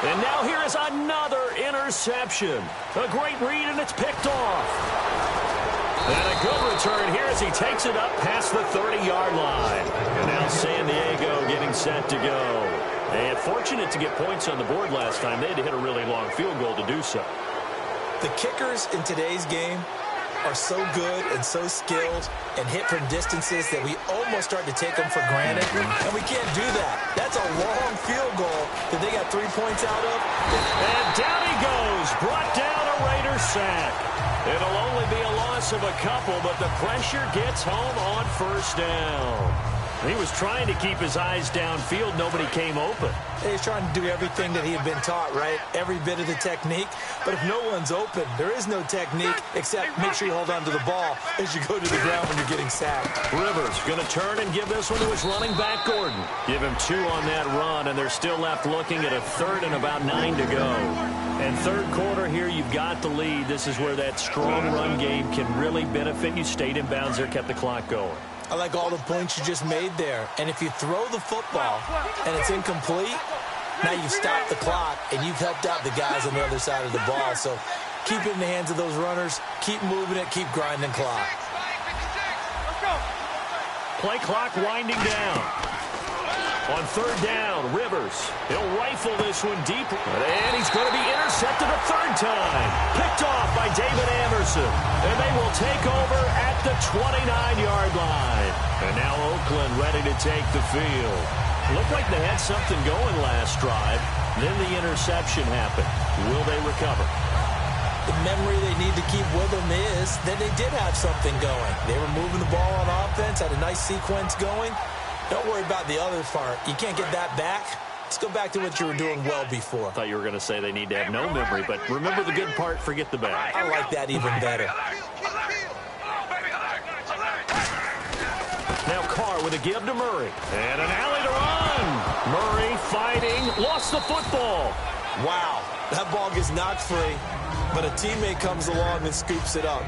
And now here is another interception. A great read, and it's picked off. And a good return here as he takes it up past the 30-yard line. And now San Diego getting set to go. And fortunate to get points on the board last time. They had to hit a really long field goal to do so. The kickers in today's game are so good and so skilled and hit from distances that we almost start to take them for granted, and we can't do that. That's a long field goal that they got 3 points out of. And down he goes, brought down a Raider sack. It'll only be a loss of a couple, but the pressure gets home on first down. He was trying to keep his eyes downfield. Nobody came open. He's trying to do everything that he had been taught, right? Every bit of the technique. But if no one's open, there is no technique except make sure you hold on to the ball as you go to the ground when you're getting sacked. Rivers going to turn and give this one to his running back, Gordon. Give him 2 on that run, and they're still left looking at a 3rd and about 9 to go. And third quarter here, you've got the lead. This is where that strong run game can really benefit you. Stayed in bounds there, kept the clock going. I like all the points you just made there. And if you throw the football and it's incomplete, now you've stopped the clock and you've helped out the guys on the other side of the ball. So keep it in the hands of those runners. Keep moving it. Keep grinding clock. Play clock winding down. On third down, Rivers. He'll rifle this one deep. And he's going to be intercepted a 3rd time. Picked off by David Anderson. And they will take over at the 29-yard line. And now Oakland ready to take the field. Looked like they had something going last drive. Then the interception happened. Will they recover? The memory they need to keep with them is that they did have something going. They were moving the ball on offense, had a nice sequence going. Don't worry about the other part. You can't get that back. Let's go back to what you were doing well before. I thought you were going to say they need to have no memory, but remember the good part, forget the bad. I like that even better. Now Carr with a give to Murray. And an alley to run. Murray fighting, lost the football. Wow, that ball gets knocked free, but a teammate comes along and scoops it up.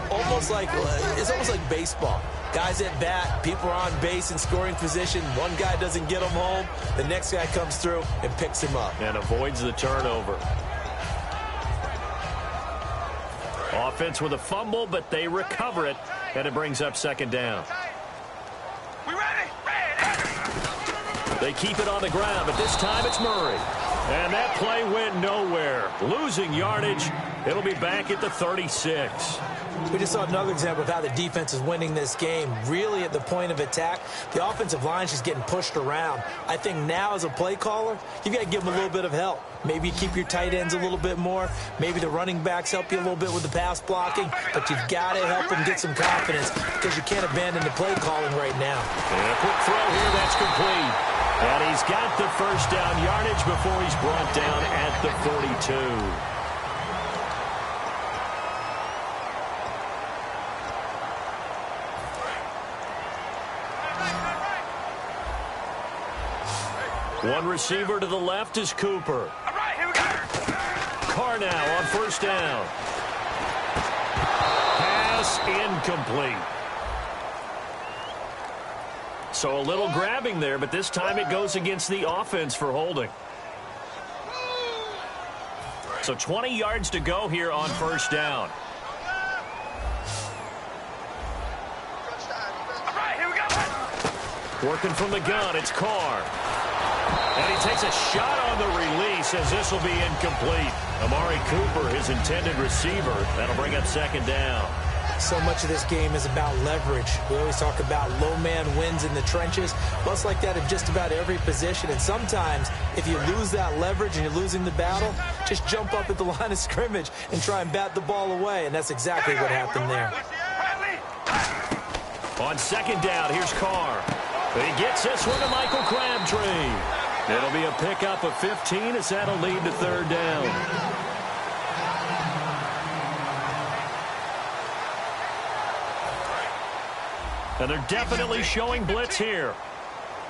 It's almost like baseball. Guys at bat, people are on base in scoring position. One guy doesn't get him home. The next guy comes through and picks him up. And avoids the turnover. Offense with a fumble, but they recover it. And it brings up 2nd down. We ready? They keep it on the ground, but this time it's Murray. And that play went nowhere. Losing yardage. It'll be back at the 36. We just saw another example of how the defense is winning this game. Really at the point of attack, the offensive line is just getting pushed around. I think now as a play caller, you've got to give them a little bit of help. Maybe you keep your tight ends a little bit more. Maybe the running backs help you a little bit with the pass blocking. But you've got to help them get some confidence because you can't abandon the play calling right now. And a quick throw here, that's complete. And he's got the first down yardage before he's brought down at the 42. One receiver to the left is Cooper. All right, here we go. Carr now on first down. Pass incomplete. So a little grabbing there, but this time it goes against the offense for holding. So 20 yards to go here on first down. All right, here we go. Working from the gun, it's Carr. And he takes a shot on the release as this will be incomplete. Amari Cooper, his intended receiver. That'll bring up second down. So much of this game is about leverage. We always talk about low man wins in the trenches. Well, it's like that in just about every position. And sometimes, if you lose that leverage and you're losing the battle, just jump up at the line of scrimmage and try and bat the ball away. And that's exactly what happened there. On second down, here's Carr. He gets this one to Michael Crabtree. It'll be a pickup of 15 as that'll lead to third down. And they're definitely showing blitz here.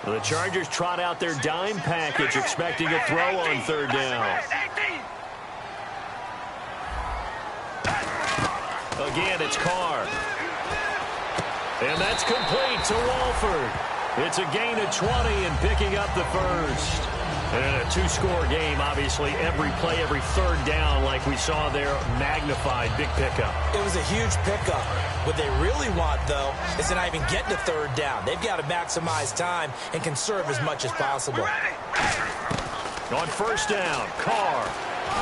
The Chargers trot out their dime package, expecting a throw on third down. Again, it's Carr. And that's complete to Walford. It's a gain of 20 and picking up the first. And a two-score game, obviously, every play, every third down, like we saw there, magnified, big pickup. It was a huge pickup. What they really want, though, is to not even get to third down. They've got to maximize time and conserve as much as possible. On first down, Carr.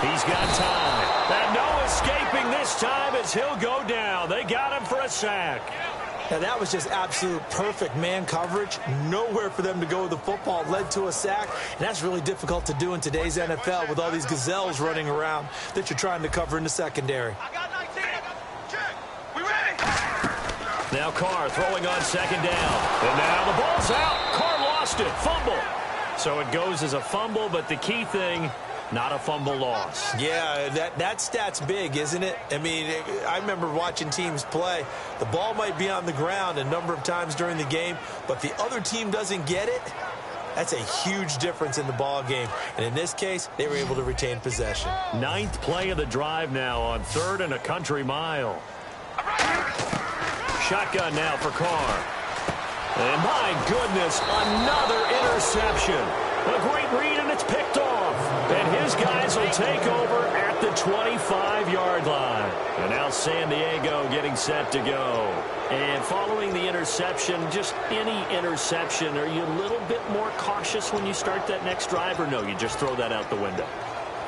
He's got time. And no escaping this time as he'll go down. They got him for a sack. Now, that was just absolute perfect man coverage. Nowhere for them to go with the football. Led to a sack. And that's really difficult to do in today's NFL with all these gazelles running around that you're trying to cover in the secondary. Now Carr throwing on second down. And now the ball's out. Carr lost it. Fumble. So it goes as a fumble, but the key thing, not a fumble loss. Yeah, that stat's big, isn't it? I mean, I remember watching teams play. The ball might be on the ground a number of times during the game, but the other team doesn't get it. That's a huge difference in the ball game. And in this case, they were able to retain possession. Ninth play of the drive now on third and a country mile. Shotgun now for Carr. And my goodness, another interception. A great read, and it's picked off. And his guys will take over at the 25-yard line. And now San Diego getting set to go. And following the interception, just any interception, are you a little bit more cautious when you start that next drive, or no, you just throw that out the window?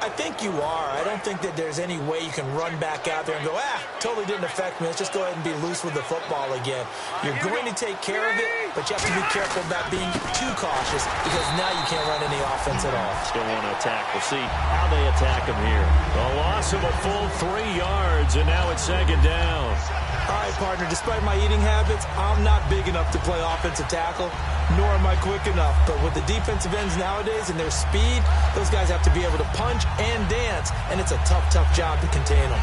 I think you are. I don't think that there's any way you can run back out there and go, totally didn't affect me. Let's just go ahead and be loose with the football again. You're going to take care of it, but you have to be careful about being too cautious because now you can't run any offense at all. Still want to attack. We'll see how they attack him here. A loss of a full 3 yards, and now it's second down. All right, partner, despite my eating habits, I'm not big enough to play offensive tackle, nor am I quick enough. But with the defensive ends nowadays and their speed, those guys have to be able to punch and dance, and it's a tough, tough job to contain them.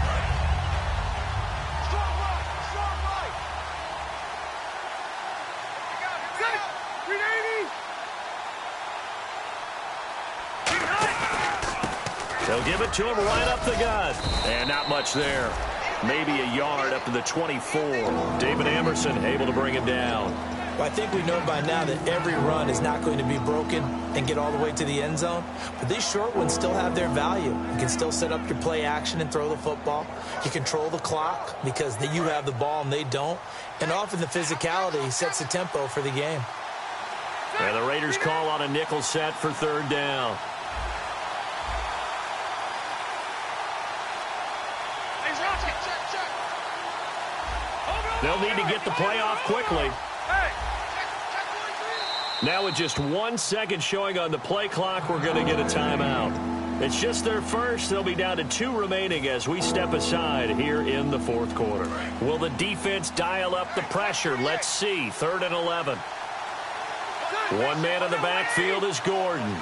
They'll give it to him right up the gut. And not much there. Maybe a yard up to the 24. David Amerson able to bring him down. Well, I think we know by now that every run is not going to be broken and get all the way to the end zone. But these short ones still have their value. You can still set up your play action and throw the football. You control the clock because you have the ball and they don't. And often the physicality sets the tempo for the game. And the Raiders call on a nickel set for third down. They'll need to get the play off quickly. Now with just 1 second showing on the play clock, we're going to get a timeout. It's just their first. They'll be down to 2 remaining as we step aside here in the fourth quarter. Will the defense dial up the pressure? Let's see. 3rd and 11. One man in the backfield is Gordon.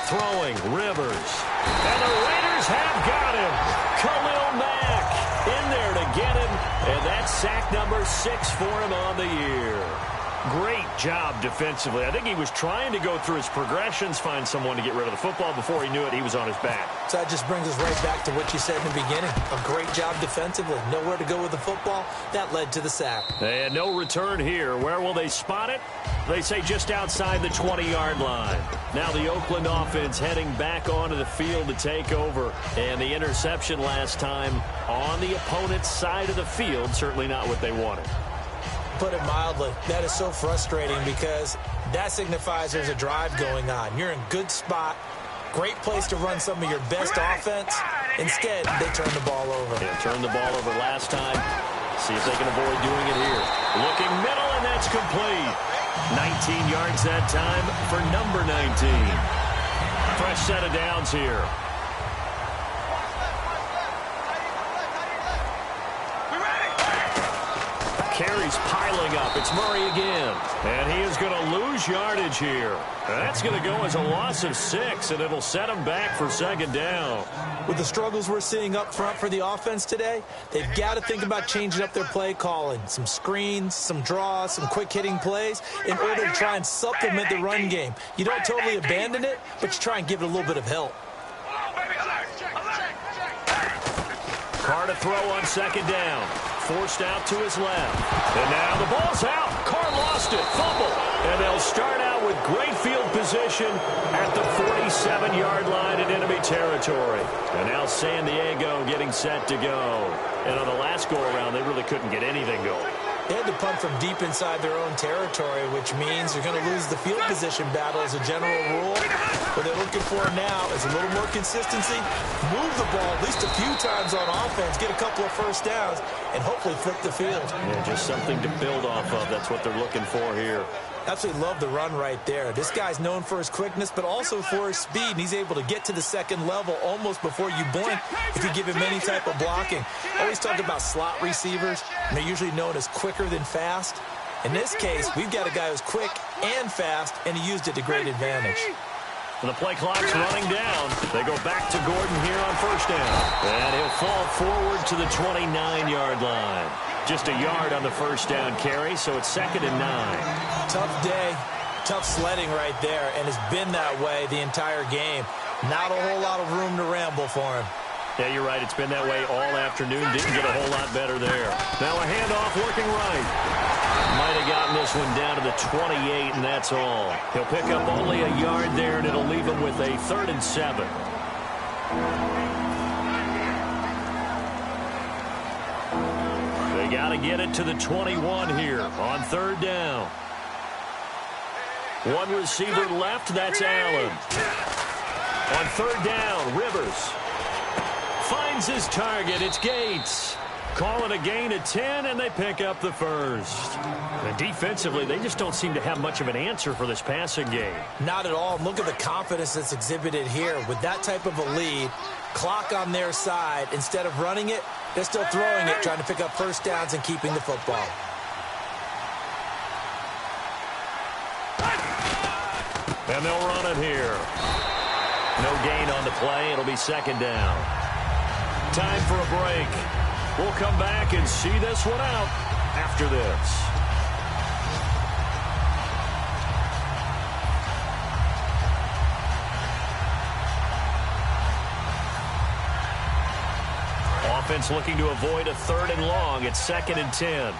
Throwing, Rivers. And the Raiders have got him. Khalil Mack in there to get him. And that's sack number 6 for him on the year. Great job defensively. I think he was trying to go through his progressions, find someone to get rid of the football. Before he knew it, he was on his back. So that just brings us right back to what you said in the beginning. A great job defensively. Nowhere to go with the football. That led to the sack. And no return here. Where will they spot it? They say just outside the 20-yard line. Now the Oakland offense heading back onto the field to take over. And the interception last time on the opponent's side of the field, certainly not what they wanted. Put it mildly, that is so frustrating because that signifies there's a drive going on. You're in a good spot, great place to run some of your best offense. Instead, they turn the ball over. Yeah, turned the ball over last time. See if they can avoid doing it here. Looking middle, and that's complete. 19 yards that time for number 19. Fresh set of downs here. Carries piling up. It's Murray again. And he is going to lose yardage here. That's going to go as a loss of 6, and it'll set him back for second down. With the struggles we're seeing up front for the offense today, they've got to think about changing up their play calling. Some screens, some draws, some quick-hitting plays in order to try and supplement the run game. You don't totally abandon it, but you try and give it a little bit of help. Carr to throw on second down. Forced out to his left. And now the ball's out. Carr lost it. Fumble. And they'll start out with great field position at the 47-yard line in enemy territory. And now San Diego getting set to go. And on the last go-around, they really couldn't get anything going. They had to punt from deep inside their own territory, which means you're going to lose the field position battle as a general rule. What they're looking for now is a little more consistency, move the ball at least a few times on offense, get a couple of first downs, and hopefully flip the field. Yeah, just something to build off of. That's what they're looking for here. Absolutely love the run right there. This guy's known for his quickness, but also for his speed, and he's able to get to the second level almost before you blink if you give him any type of blocking. Always talk about slot receivers, and they're usually known as quicker than fast. In this case, we've got a guy who's quick and fast, and he used it to great advantage. And the play clock's running down. They go back to Gordon here on first down. And he'll fall forward to the 29-yard line. Just a yard on the first down carry, so it's 2nd and 9. Tough day, tough sledding right there, and it's been that way the entire game. Not a whole lot of room to ramble for him. Yeah, you're right. It's been that way all afternoon. Didn't get a whole lot better there. Now a handoff working right. Might have gotten this one down to the 28, and that's all. He'll pick up only a yard there, and it'll leave him with a 3rd and 7. They got to get it to the 21 here on 3rd down. One receiver left. That's Allen. On 3rd down, Rivers finds his target. It's Gates. Call it a gain of 10, and they pick up the first. And defensively, they just don't seem to have much of an answer for this passing game. Not at all. Look at the confidence that's exhibited here. With that type of a lead, clock on their side, instead of running it, they're still throwing it, trying to pick up first downs and keeping the football. And they'll run it here. No gain on the play. It'll be 2nd down. Time for a break. We'll come back and see this one out after this. Offense looking to avoid a 3rd and long. It's 2nd and 10.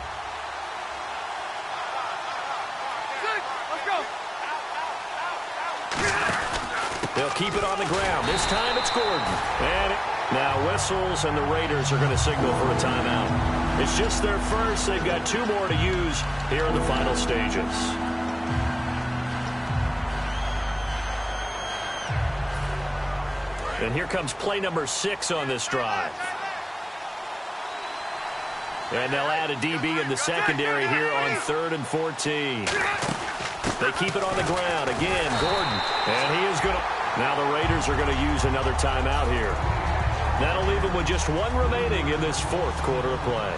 They'll keep it on the ground. This time it's Gordon. And now whistles, and the Raiders are going to signal for a timeout. It's just their first. They've got 2 more to use here in the final stages. And here comes play number 6 on this drive. And they'll add a DB in the secondary here on 3rd and 14. They keep it on the ground. Again, Gordon. And he is going to... Now the Raiders are going to use another timeout here. That'll leave them with just 1 remaining in this 4th quarter of play.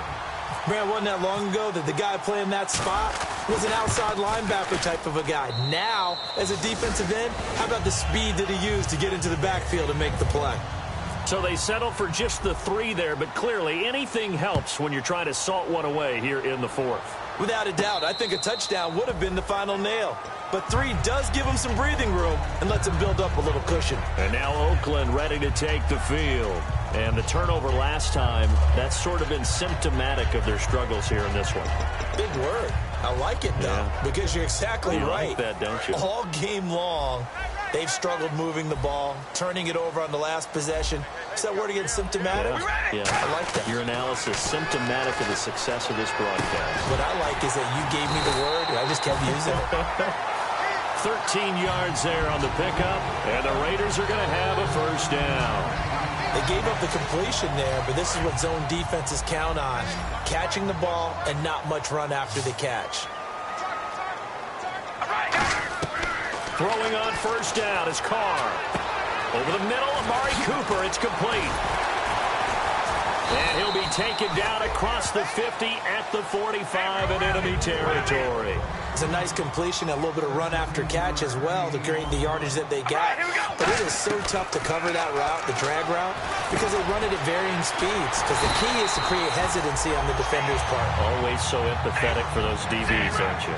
Man, wasn't that long ago that the guy playing that spot was an outside linebacker type of a guy. Now, as a defensive end, how about the speed that he used to get into the backfield and make the play? So they settle for just the 3 there, but clearly anything helps when you're trying to salt one away here in the 4th. Without a doubt, I think a touchdown would have been the final nail. But 3 does give them some breathing room and lets them build up a little cushion. And now Oakland ready to take the field. And the turnover last time, that's sort of been symptomatic of their struggles here in this one. Big word. I like it, though, because you're exactly right. You like that, don't you? All game long, they've struggled moving the ball, turning it over on the last possession. Is that word again, symptomatic? Yeah. I like that. Your analysis, symptomatic of the success of this broadcast. What I like is that you gave me the word, and I just kept using it. 13 yards there on the pickup, and the Raiders are going to have a first down. They gave up the completion there, but this is what zone defenses count on. Catching the ball and not much run after the catch. Throwing on first down is Carr. Over the middle, Amari Cooper. It's complete. And he'll be taken down across the 50 at the 45 in enemy territory. It's a nice completion, a little bit of run after catch as well to create the yardage that they got. But it is so tough to cover that route, the drag route, because they run it at varying speeds. Because the key is to create hesitancy on the defender's part. Always so empathetic for those DBs, aren't you?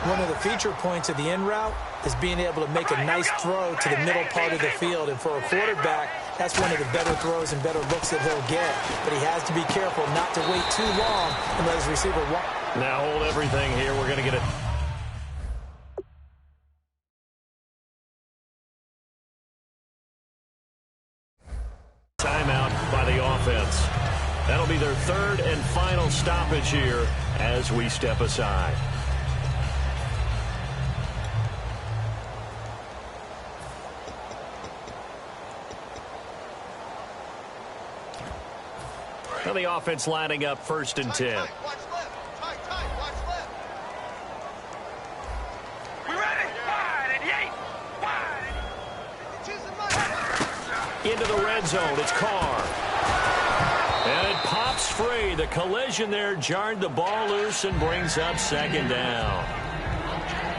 One of the feature points of the in route is being able to make a nice throw to the middle part of the field. And for a quarterback, that's one of the better throws and better looks that he'll get. But he has to be careful not to wait too long and let his receiver walk. Now hold everything here. We're going to get it. Timeout by the offense. That'll be their third and final stoppage here as we step aside. Now the offense lining up 1st and 10. Watch left. Watch left. We ready? Wide and yay. Wide. Into the red zone. It's Carr. And it pops free. The collision there jarred the ball loose and brings up 2nd down.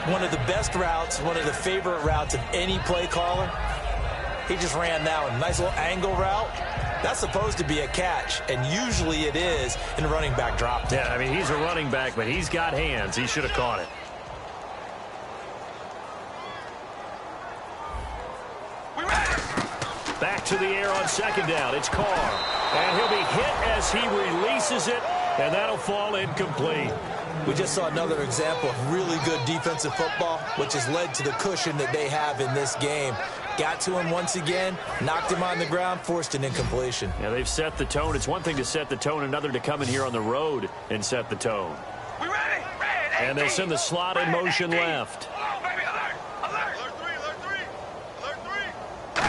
One of the best routes, one of the favorite routes of any play caller. He just ran that one. Nice little angle route. That's supposed to be a catch, and usually it is, and the running back dropped it. Yeah, I mean, he's a running back, but he's got hands. He should have caught it. Back to the air on 2nd down. It's Carr. And he'll be hit as he releases it, and that'll fall incomplete. We just saw another example of really good defensive football, which has led to the cushion that they have in this game. Got to him once again, knocked him on the ground, forced an incompletion. Yeah, they've set the tone. It's one thing to set the tone, another to come in here on the road and set the tone. We ready? Red 18. And they'll send the slot in motion left. Oh, baby, alert. Alert 3.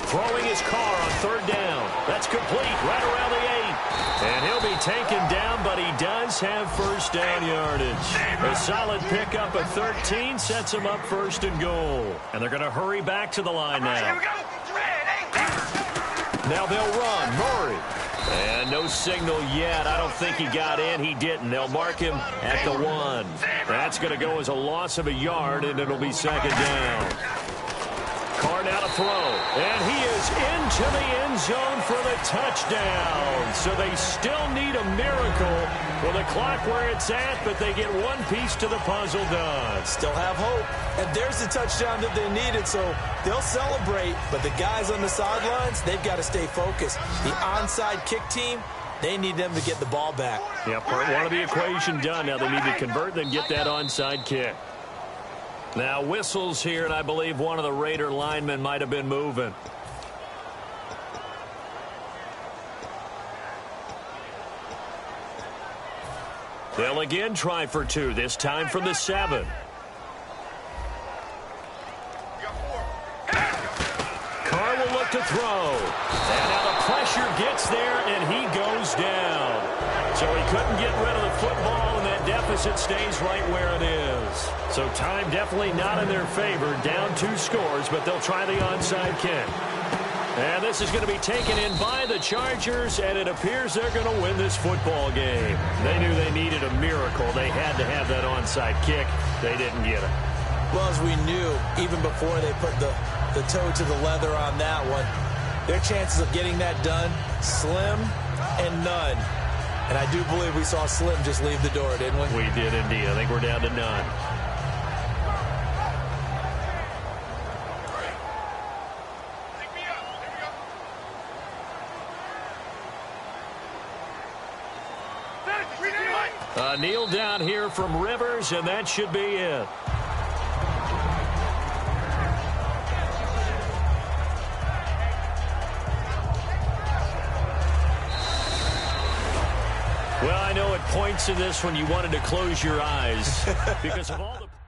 Throwing his Carr on 3rd down. That's complete right around the 8. And he'll be taken down, but he does have 1st down yardage. A solid pickup of 13 sets him up 1st and goal. And they're going to hurry back to the line Here now. we go. Red 18. Now they'll run. Murray. And no signal yet. I don't think he got in. He didn't. They'll mark him at the 1. That's going to go as a loss of a yard, and it'll be 2nd down. Carr now to throw, and he is into the end zone for the touchdown. So they still need a miracle with the clock where it's at, but they get one piece to the puzzle done. Still have hope, and there's the touchdown that they needed, so they'll celebrate. But the guys on the sidelines, they've got to stay focused. The onside kick team, they need them to get the ball back. Yeah, part 1 of the equation done. Now they need to convert, then get that onside kick. Now whistles here, and I believe one of the Raider linemen might have been moving. They'll again try for 2, this time from the 7. Carr will look to throw. And now the pressure gets there, and he goes down. So he couldn't get rid of the football, and that deficit stays right where it is. So time definitely not in their favor. Down 2 scores, but they'll try the onside kick. And this is going to be taken in by the Chargers, and it appears they're going to win this football game. They knew they needed a miracle. They had to have that onside kick. They didn't get it. Well, as we knew, even before they put the toe to the leather on that one, their chances of getting that done, slim and none. And I do believe we saw Slim just leave the door, didn't we? We did indeed. I think we're down to none. A kneel down here from Rivers, and that should be it. Well, I know at points in this when you wanted to close your eyes because of all the...